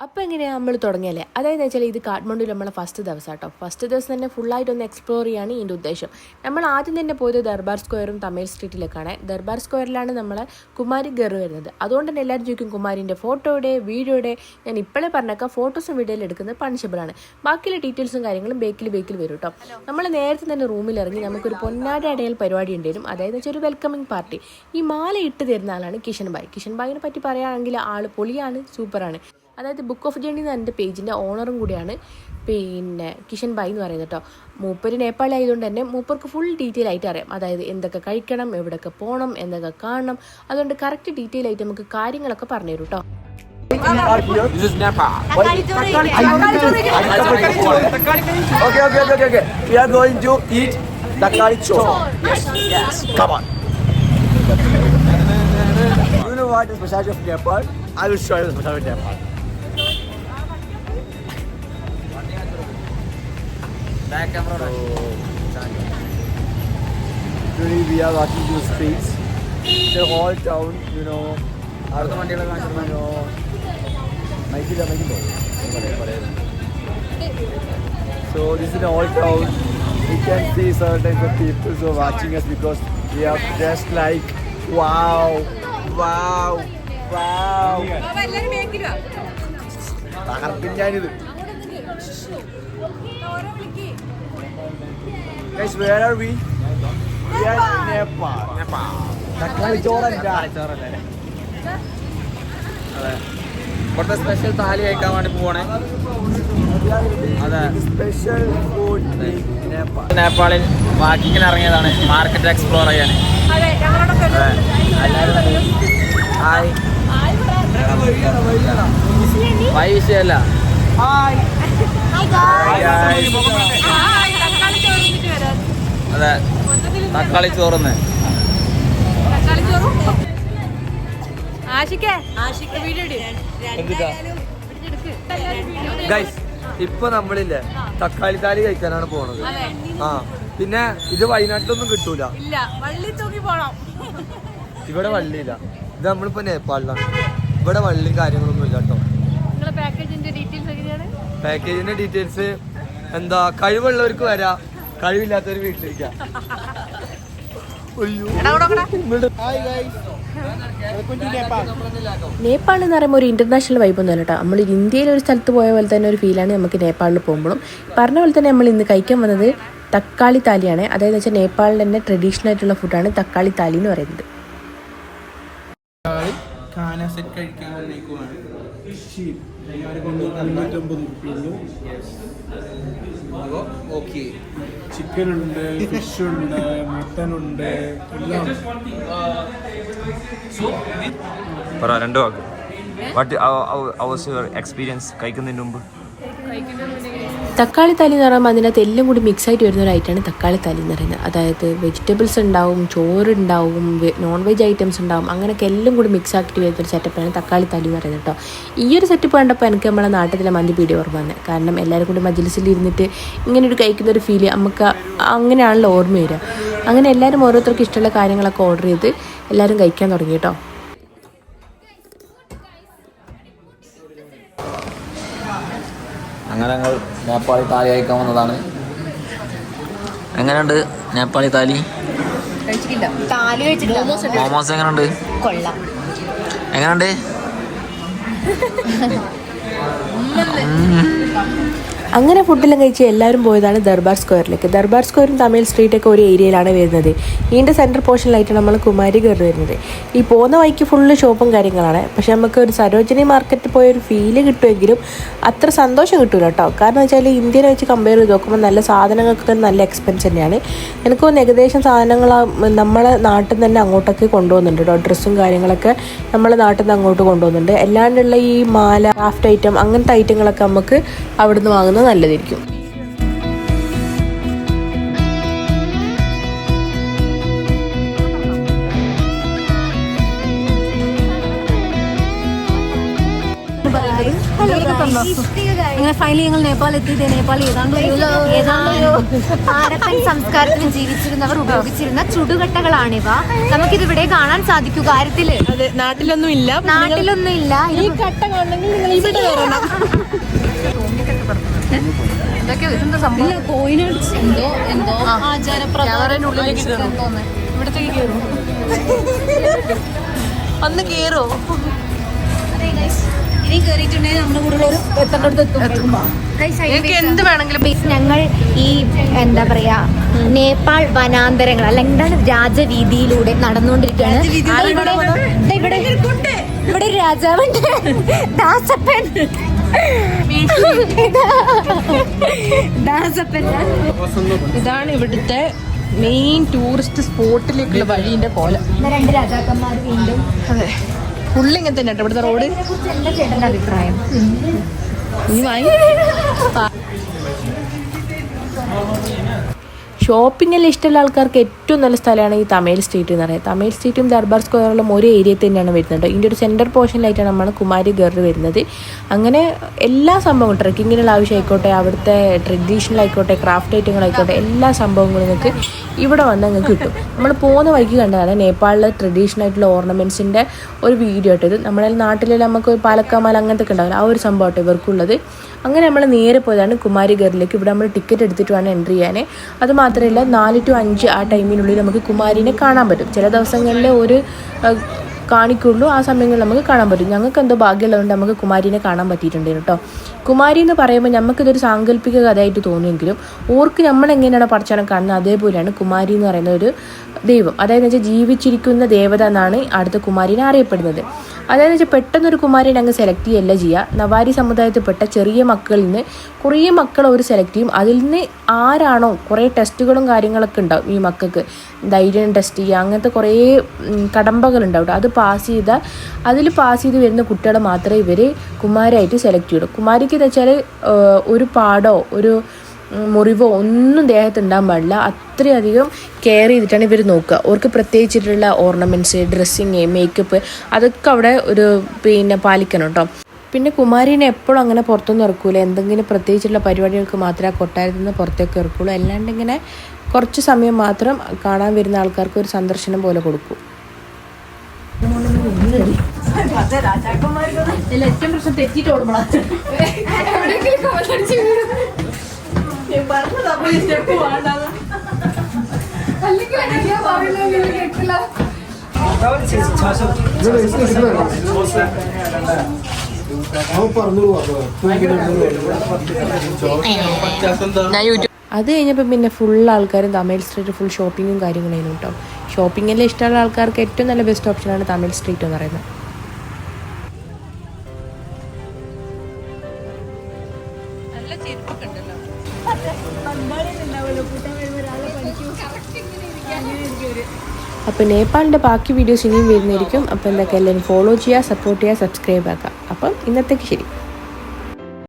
അപ്പോൾ എങ്ങനെയാണ് നമ്മൾ തുടങ്ങിയല്ലേ? അതായത് വെച്ചാൽ ഇത് കാഠ്മണ്ഡുവിൽ നമ്മളെ ഫസ്റ്റ് ദിവസം കേട്ടോ. ഫസ്റ്റ് ദിവസം തന്നെ ഫുള്ളായിട്ടൊന്ന് എക്സ്പ്ലോർ ചെയ്യാണ് ഇതിൻ്റെ ഉദ്ദേശം. നമ്മൾ ആദ്യം തന്നെ പോയത് ദർബാർ സ്ക്വയറും തമിഴ് സ്ട്രീറ്റിലേക്കാണ്. ദർബാർ സ്ക്വയറിലാണ് നമ്മളെ കുമാരി ഗർ വരുന്നത്. അതുകൊണ്ട് തന്നെ എല്ലാവരും ചോദിക്കും കുമാരിൻ്റെ ഫോട്ടോയുടെ വീഡിയോയുടെ. ഞാൻ ഇപ്പോഴേ പറഞ്ഞേക്കാം, ഫോട്ടോസും വീഡിയോയിൽ എടുക്കുന്നത് പണിഷബിളാണ്. ബാക്കിയുള്ള ഡീറ്റെയിൽസും കാര്യങ്ങളും ബേക്കിൽ വരും കേട്ടോ. നമ്മൾ നേരത്തെ തന്നെ റൂമിലിറങ്ങി നമുക്കൊരു പൊന്നാടി അടയൽ പരിപാടി ഉണ്ടായിരുന്നു. അതായത് വെച്ചാൽ ഒരു വെൽക്കമിങ് പാർട്ടി. ഈ മാല ഇട്ട് തരുന്ന ആളാണ് കിഷൻ ഭായിനെ പറ്റി പറയുകയാണെങ്കിൽ ആൾ പൊളിയാണ്, സൂപ്പറാണ്. അതായത് ബുക്ക് ഓഫ് ജേണി എന്ന എൻ്റെ പേജിൻ്റെ ഓണറും കൂടിയാണ് കിഷൻ ഭായ് എന്ന് പറയുന്നത് കേട്ടോ. മൂപ്പര് നേപ്പാളി ആയതുകൊണ്ട് തന്നെ മൂപ്പർക്ക് ഫുൾ ഡീറ്റെയിൽ ആയിട്ട് അറിയാം. അതായത് എന്തൊക്കെ കഴിക്കണം, എവിടെയൊക്കെ പോകണം, എന്തൊക്കെ കാണണം. അതുകൊണ്ട് കറക്റ്റ് ഡീറ്റെയിൽ ആയിട്ട് നമുക്ക് കാര്യങ്ങളൊക്കെ പറഞ്ഞു തരും കേട്ടോ. This is Nepal. Okay. We are going to eat Takali Chor. Yes. Come on. You know what is specialty of Nepal? I will show you the specialty of Nepal. Back camera. Today we are walking through streets. The whole town, you know. So this is the old town. We can see certain types of people who are watching us because we are dressed like wow. Guys, where are we? We are in Nepal. Takali Choranda. ഇവിടുത്തെ special താലി കഴിക്കാൻ വേണ്ടി പോവാണ്. അതെ, special food Nepal. നേപ്പാളിൽ വാക്കിങ്ങിന് ഇറങ്ങിയതാണ്, market explore ചെയ്യാൻ. Hi, Y വിഷയമല്ല. അതെ, തക്കാളി ചോറുന്ന്. ഗൈസ്, ഇപ്പൊ നമ്മളില്ലേ തക്കാളി താലി കഴിക്കാനാണ് പോണത്. പിന്നെ ഇത് വയനാട്ടിലൊന്നും കിട്ടൂല, ഇവിടെ വള്ളിയില്ല. ഇത് നമ്മളിപ്പോ നേപ്പാളിലാണ്. ഇവിടെ വള്ളിയും കാര്യങ്ങളൊന്നും ഇല്ല കേട്ടോ. പാക്കേജിന്റെ ഡീറ്റെയിൽസ് എന്താ, കഴിവുള്ളവർക്ക് വരാം, കഴിവില്ലാത്തവർ വീട്ടിലിരിക്കാം. നേപ്പാൾ എന്ന് പറയുമ്പോൾ ഒരു ഇന്റർനാഷണൽ വൈബ് ഒന്നും അല്ല കേട്ടോ. നമ്മൾ ഇന്ത്യയിൽ ഒരു സ്ഥലത്ത് പോയ പോലെ തന്നെ ഒരു ഫീലാണ് നമുക്ക് നേപ്പാളിൽ പോകുമ്പോഴും. പറഞ്ഞ പോലെ തന്നെ നമ്മൾ ഇന്ന് കഴിക്കാൻ വന്നത് തക്കാളി താലിയാണ്. അതായത് വെച്ചാൽ നേപ്പാളിൽ തന്നെ ട്രഡീഷണൽ ആയിട്ടുള്ള ഫുഡാണ് തക്കാളി താലി എന്ന് പറയുന്നത്. ചിക്കൻ ഉണ്ട്, ഫിഷ് ഉണ്ട്, മട്ടൻ ഉണ്ട്, എല്ലാം. രണ്ട് വാക്ക്. വാട്ട് വാസ് യുവർ എക്സ്പീരിയൻസ് കഴിക്കുന്നതിന് മുമ്പ്? തക്കാളി താലി എന്ന് പറയുമ്പോൾ അതിനകത്ത് എല്ലാം കൂടി മിക്സ് ആയിട്ട് വരുന്ന ഒരു ഐറ്റമാണ് തക്കാളി താലി എന്ന് പറയുന്നത്. അതായത് വെജിറ്റബിൾസ് ഉണ്ടാവും, ചോറുണ്ടാവും, നോൺ വെജ് ഐറ്റംസ് ഉണ്ടാവും, അങ്ങനെയൊക്കെ എല്ലാം കൂടി മിക്സ് ആക്കിയിട്ട് വരുന്നൊരു സെറ്റപ്പാണ് തക്കാളി താലി എന്ന് പറയുന്നത് കേട്ടോ. ഈ ഒരു സെറ്റപ്പ് കണ്ടപ്പോൾ എനിക്ക് നമ്മളെ നാട്ടിലെ മന്തി പീടി ഓർമ്മ വന്നത്. കാരണം എല്ലാവരും കൂടി മജ്ലിസിൽ ഇരുന്നിട്ട് ഇങ്ങനെ ഒരു കഴിക്കുന്നൊരു ഫീല് നമുക്ക് അങ്ങനെയാണല്ലോ ഓർമ്മ വരിക. അങ്ങനെ എല്ലാവരും ഓരോരുത്തർക്കും ഇഷ്ടമുള്ള കാര്യങ്ങളൊക്കെ ഓർഡർ ചെയ്ത് എല്ലാവരും കഴിക്കാൻ തുടങ്ങി കേട്ടോ. അങ്ങനെ ഞങ്ങൾ നേപ്പാളി താലി കഴിക്കാൻ വന്നതാണ്. എങ്ങനെയുണ്ട് നേപ്പാളി താലി? മോമോസ് എങ്ങനെയുണ്ട്? എങ്ങനെയുണ്ട്? അങ്ങനെ ഫുഡെല്ലാം കഴിച്ച് എല്ലാവരും പോയതാണ് ദർബാർ സ്ക്വയറിലേക്ക്. ദർബാർ സ്ക്വയറും തമിഴ് സ്ട്രീറ്റൊക്കെ ഒരു ഏരിയയിലാണ് വരുന്നത്. ഇതിൻ്റെ സെൻട്രൽ പോർഷനിലായിട്ട് നമ്മൾ കുമാരി ഗർ വരുന്നത്. ഈ പോകുന്ന വഴിക്ക് ഫുള്ള് ഷോപ്പും കാര്യങ്ങളാണ്. പക്ഷെ നമുക്ക് ഒരു സരോജിനി മാർക്കറ്റിൽ പോയൊരു ഫീല് കിട്ടുമെങ്കിലും അത്ര സന്തോഷം കിട്ടില്ല കേട്ടോ. കാരണം വെച്ചാൽ ഇന്ത്യനെ വെച്ച് കമ്പയർ ചെയ്ത് നോക്കുമ്പോൾ നല്ല സാധനങ്ങൾക്ക് നല്ല എക്സ്പെൻസ് തന്നെയാണ്. എനിക്ക് തോന്നുന്നു ഏകദേശം സാധനങ്ങൾ നമ്മളെ നാട്ടിൽ നിന്ന് തന്നെ അങ്ങോട്ടൊക്കെ കൊണ്ടുപോകുന്നുണ്ട് കേട്ടോ. ഡ്രസ്സും കാര്യങ്ങളൊക്കെ നമ്മളെ നാട്ടിൽ നിന്ന് അങ്ങോട്ട് കൊണ്ടുപോകുന്നുണ്ട്. അല്ലാണ്ടുള്ള ഈ മാല, ക്രാഫ്റ്റ് ഐറ്റം, അങ്ങനത്തെ ഐറ്റങ്ങളൊക്കെ നമുക്ക് അവിടുന്ന് വാങ്ങുന്നത് നല്ലതായിരിക്കും. അങ്ങനെ ഫൈനലി ഞങ്ങൾ നേപ്പാൾ എത്തിയിട്ട് നേപ്പാൾ ഏതാണ്ട് ഹാരപ്പൻ സംസ്കാരത്തിന് ജീവിച്ചിരുന്നവർ ഉപയോഗിച്ചിരുന്ന ചുടുകട്ടകളാണിവ. നമുക്കിതിവിടെ കാണാൻ സാധിക്കൂ. കാര്യത്തില് നാട്ടിലൊന്നും ഇല്ല. ഈ കട്ട കാണണമെങ്കിൽ നിങ്ങൾ ഇവിടെ വരണം. കോയിനടിച്ച് എന്തോ ആചാരപ്രകാരം ഇവിടത്തേക്ക് കയറും. ഒന്ന് കേറോ? ഇനി കേറിയിട്ടുണ്ടെങ്കിൽ നമ്മുടെ കൂടെ എന്ത് വേണമെങ്കിലും ഞങ്ങൾ ഈ എന്താ പറയാ നേപ്പാൾ വനാന്തരങ്ങൾ അല്ലെങ്കിൽ എന്താണ് രാജവീതിയിലൂടെ നടന്നുകൊണ്ടിരിക്കുകയാണ്. ഇവിടെ ഒരു രാജാവുണ്ട്, ദാസപ്പൻ. ഇതാണ് ഇവിടുത്തെ മെയിൻ ടൂറിസ്റ്റ് സ്പോട്ടിലേക്കുള്ള വഴീന്റെ കോലം. രണ്ട് രാജാക്കന്മാർ വീണ്ടും. അതെ, ഫുള്ള് ഇങ്ങനെ തന്നെ കേട്ടോ ഇവിടുത്തെ റോഡ്. എന്താ ചേട്ടന്റെ അഭിപ്രായം? ഇനി വാങ്ങി ഷോപ്പിംഗ് എല്ലാം ഇഷ്ടമുള്ള ആൾക്കാർക്ക് ഏറ്റവും നല്ല സ്ഥലമാണ് ഈ തമേൽ സ്ട്രീറ്റ് എന്ന് പറയുന്നത്. തമേൽ സ്ട്രീറ്റും ദർബാർ സ്ക്വയറും ഒരേ ഏരിയയിൽ തന്നെയാണ് വരുന്നത്. ഇതിൻ്റെ ഒരു സെൻറ്റർ പോർഷനിലായിട്ടാണ് നമ്മൾ കുമാരി ഗർ വരുന്നത്. അങ്ങനെ എല്ലാ സംഭവവും ട്രെക്കിങ്ങിനുള്ള ആവശ്യമായിക്കോട്ടെ, അവിടുത്തെ ട്രഡീഷണൽ ആയിക്കോട്ടെ, ക്രാഫ്റ്റ് ഐറ്റങ്ങളായിക്കോട്ടെ, എല്ലാ സംഭവങ്ങളും നിങ്ങൾക്ക് ഇവിടെ വന്ന് നിങ്ങൾക്ക് കിട്ടും. നമ്മൾ പോകുന്ന വഴിക്ക് കണ്ടതാണ് നേപ്പാളിലെ ട്രഡീഷണൽ ആയിട്ടുള്ള ഓർണമെൻറ്റ്സിൻ്റെ ഒരു വീഡിയോ ആയിട്ടത്. നമ്മുടെ നാട്ടിലെല്ലാം നമുക്ക് പാലക്കാമല അങ്ങനത്തെ ഒക്കെ ഉണ്ടാവില്ല, ആ ഒരു സംഭവമായിട്ട് ഇവർക്കുള്ളത്. അങ്ങനെ നമ്മൾ നേരെ പോയതാണ് കുമാരി ഗറിലേക്ക്. ഇവിടെ നമ്മൾ ടിക്കറ്റ് എടുത്തിട്ട് വേണം എൻട്രി ചെയ്യാൻ. അത് മാത്രമല്ല 4 to 5 ആ ടൈമിനുള്ളിൽ നമുക്ക് കുമാരിനെ കാണാൻ പറ്റും. ചില ദിവസങ്ങളിൽ ഒരു കാണിക്കുള്ളൂ, ആ സമയങ്ങളിൽ നമുക്ക് കാണാൻ പറ്റും. ഞങ്ങൾക്ക് എന്തോ ഭാഗ്യമുള്ളതുകൊണ്ട് നമുക്ക് കുമാരിനെ കാണാൻ പറ്റിയിട്ടുണ്ട് കേട്ടോ. കുമാരി എന്ന് പറയുമ്പോൾ നമുക്കിതൊരു സാങ്കല്പിക കഥയായിട്ട് തോന്നുമെങ്കിലും ഓർക്ക് നമ്മളെങ്ങനെയാണ് പടച്ചവനെ കാണുന്നത് അതേപോലെയാണ് കുമാരി എന്ന് പറയുന്ന ഒരു ദൈവം. അതായത് വെച്ചാൽ ജീവിച്ചിരിക്കുന്ന ദേവത എന്നാണ് അടുത്ത കുമാരിനെ അറിയപ്പെടുന്നത്. അതായത് വെച്ചാൽ പെട്ടെന്നൊരു കുമാരിനെ അങ്ങ് സെലക്ട് ചെയ്യല്ല ചെയ്യുക. നവാരി സമുദായത്തിൽപ്പെട്ട ചെറിയ മക്കളിൽ നിന്ന് കുറേ മക്കളെ ഒരു സെലക്ട് ചെയ്യും. അതിൽ നിന്ന് ആരാണോ, കുറേ ടെസ്റ്റുകളും കാര്യങ്ങളൊക്കെ ഉണ്ടാവും ഈ മക്കൾക്ക്, ധൈര്യം ടെസ്റ്റ് ചെയ്യുക, അങ്ങനത്തെ കുറേ കടമ്പകളുണ്ടാവും. അത് അതിൽ പാസ് ചെയ്ത് വരുന്ന കുട്ടികളെ മാത്രമേ ഇവർ കുമാരിയായിട്ട് സെലക്ട് ചെയ്യൂ. കുമാരിക്ക് എന്ന് വെച്ചാൽ ഒരു പാടോ ഒരു മുറിവോ ഒന്നും ദേഹത്ത് ഉണ്ടാകാൻ പാടില്ല. അത്രയധികം കെയർ ചെയ്തിട്ടാണ് ഇവർ നോക്കുക. അവർക്ക് പ്രത്യേകിച്ചിട്ടുള്ള ഓർണമെൻറ്റ്സ്, ഡ്രസ്സിങ്, മേക്കപ്പ് അതൊക്കെ അവിടെ പാലിക്കണം കേട്ടോ. പിന്നെ കുമാരീനെ എപ്പോഴും അങ്ങനെ പുറത്തൊന്നും ഇറക്കൂല. എന്തെങ്കിലും പ്രത്യേകിച്ചുള്ള പരിപാടികൾക്ക് മാത്രമേ ആ കൊട്ടാരത്തിൽ നിന്ന് പുറത്തേക്ക് ഇറക്കുള്ളൂ. അല്ലാണ്ട് ഇങ്ങനെ കുറച്ച് സമയം മാത്രം കാണാൻ വരുന്ന ആൾക്കാർക്ക് ഒരു സന്ദർശനം പോലെ കൊടുക്കും. ഏറ്റവും പ്രശ്നം തെറ്റിട്ട് ഓടുമ്പോഴാണ് അത് കഴിഞ്ഞപ്പോൾ പിന്നെ ഫുൾ ആൾക്കാരും തമിഴ് സ്ട്രീറ്റ് ഫുൾ ഷോപ്പിങ്ങും കാര്യങ്ങളായിരുന്നു കേട്ടോ. ഷോപ്പിങ്ങെല്ലാം ഇഷ്ടമുള്ള ആൾക്കാർക്ക് ഏറ്റവും നല്ല ബെസ്റ്റ് ഓപ്ഷനാണ് തമിഴ് സ്ട്രീറ്റ് എന്ന് പറയുന്നത്. അപ്പോൾ നേപ്പാളിൻ്റെ ബാക്കി വീഡിയോസ് ഇനിയും വരുന്നതായിരിക്കും. അപ്പോൾ എന്തൊക്കെ എല്ലാവരും ഫോളോ ചെയ്യുക, സപ്പോർട്ട് ചെയ്യുക, സബ്സ്ക്രൈബ് ആക്കുക. അപ്പം ഇന്നത്തേക്ക് ശരി.